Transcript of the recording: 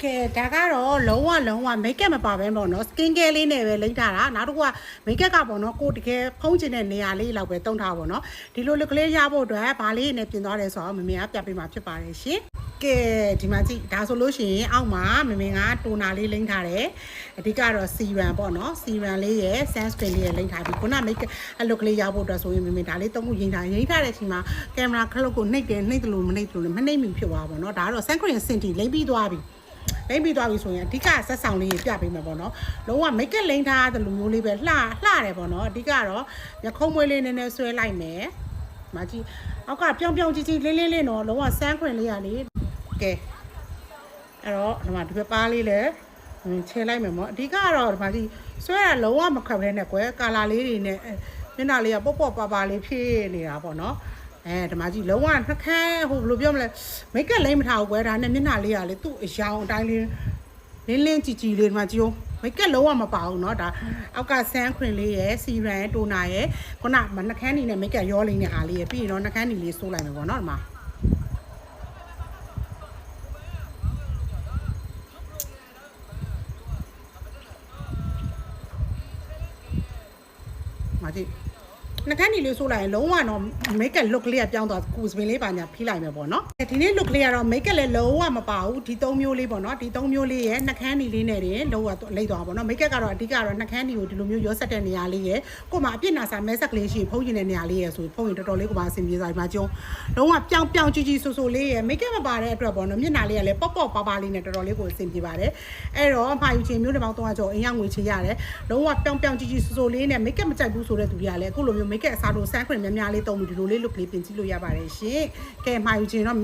ကဲဒါကတော့လုံးဝ make up မပါဘဲပေါ့နော် skin care လေးနဲ့ပဲလိမ့်ထားတာနောက်တစ်ခုက make up ကပေါ့နော်ကိုတကယ်ဖုံးချင်တဲ့နေရာလေးလောက်ပဲတုံးထားပါတော့ဒီလိုလက်ကလေးရဖို့အတွက်ဘာလေးနဲ့ပြင်သွားတယ်ဆိုတော့မမေကပြပေးမှာဖြစ်ပါတယ်ရှင်ကဲဒီမှာကြည့်ဒါဆိုလို့ရှိရင်အောက်မှာမမေကတိုနာလေးလိမ့်ထားတယ်အဓိကတော့ serum ပေါ့နော် serum လေးရယ် sunscreen လေးရယ်လိမ့်ထားပြီးခုန make up အလုတ်ကလေးရဖို့အတွက်ဆိုရင်မမေဒါလေးသုံးခုရင်ထားတဲ့အချိန်မှာကင်မရာခလုတ်ကိုနှိပ်တယ်နှိပ်တယ်လို့မနှိပ်ဘူးလို့မနှိပ်မိဖြစ်သွားပါတော့ဒါကတော့ sunscreen စင်တီလိမ့်ပြီးသွားပြီလိမ့်ပြီးသွားပြီဆိုရင်အဓိကဆက်ဆောင်လေးပြပေးမယ်ပေါ့နော်လုံးဝ make up လိမ့်ထားတဲ့လူမျိုးလေးပဲလှတယ်ပေါ့နော်အဓိကတော့မျက်ခုံးမွေးလေးနည်းနည်းဆွဲလိုက်မယ်မကြည့်အောက်ကပြောင်းကြီးလင်းလေးနော်လုံးဝ sunscreen လေးရလေကဲအဲ့တော့ဒီမှာဒီဘက်ပါးလေးလည်းချဲလိုက်မယ်ပေါ့အဓိကတော့ဒီမှာကြည့်ဆွဲရလုံးဝမခက်ဘဲနဲ့ကွယ်ကာလာလေးတွေနဲ့မျက်နှာလေးကပေါ့ပါလေးဖြည့်နေတာပေါ့နော်ဒီမှာကြည့်လုံးဝနှခမ်းဟိုဘယ်လိုပြောမလဲမိတ်ကလိမ့်မထားဘူးကွယ်ဒါနဲ့မျက်နှာလေးကလေသူ့အယောင်အတိုင်းလေးလင်းကြည်လေးဒီမှာကြည့်ဦးမိတ်ကလုံးဝမပါဘူးเนาะဒါအောက်ကဆန်းခွင်လေးရယ်စီရန်တိုနာရယ်ခုနနှခမ်းနေနဲ့မိတ်ကရောလေးနဲ့ဟာလေးရယ်ပြီးရင်တော့နှခမ်းနေလေးစိုးလိုက်မယ်ပေါ့เนาะဒီမှာမကြည့်နှခမ်းနေလေးဆိုးလိုက်ရင်လုံးဝတော့ make up look လေးကပြောင်းသွားကူစပင်လေးပါညာဖိလိုက်မယ်ပေါ့နော်ဒီနေ့ look လေးကတော့ make up လည်းလုံးဝမပါဘူးဒီ၃မျိုးလေးပေါ့နော်ဒီ၃မျိုးလေးရဲ့နှခမ်းနေလေးနဲ့တင်လုံးဝလိမ့်သွားပေါ့နော် make up ကတော့အဓိကတော့နှခမ်းနေကိုဒီလိုမျိုးရောဆက်တဲ့နေရာလေးရဲ့ကို့မှာအပြစ်နာစာမဲဆက်ကလေးရှိဖုံးကျင်တဲ့နေရာလေးရဲ့ဆိုဖုံးရင်တော်တော်လေးကိုပါအဆင်ပြေသွားပြီမှာကျုံလုံးဝပြောင်းကြီးဆိုလေးရဲ့ make up မပါတဲ့အတွက်ပေါ့နော်မျက်နှာလေးကလည်းပေါ့ပါလေးနဲ့တော်တော်လေးကိုအဆင်ပြေပါတယ်အဲ့တော့မှာယူချင်မျိုးတစ်ပေါင်း300ကျော်အင်ရောက်ငွေချေရတယ်လုံးဝပြောင်းကြီးဆိုလေးနဲ့ make up မကြိုက်ဘူးဆိုတဲ့သူတွေကလည်းအခုလိုမျိုး make up အစားတို့ဆန်းခွင့်များလေးတုံးပြီးဒီလိုလေး look လေးပြင်ကြည့်လို့ရပါတယ်ရှင်ကဲမှာယူချင်တော့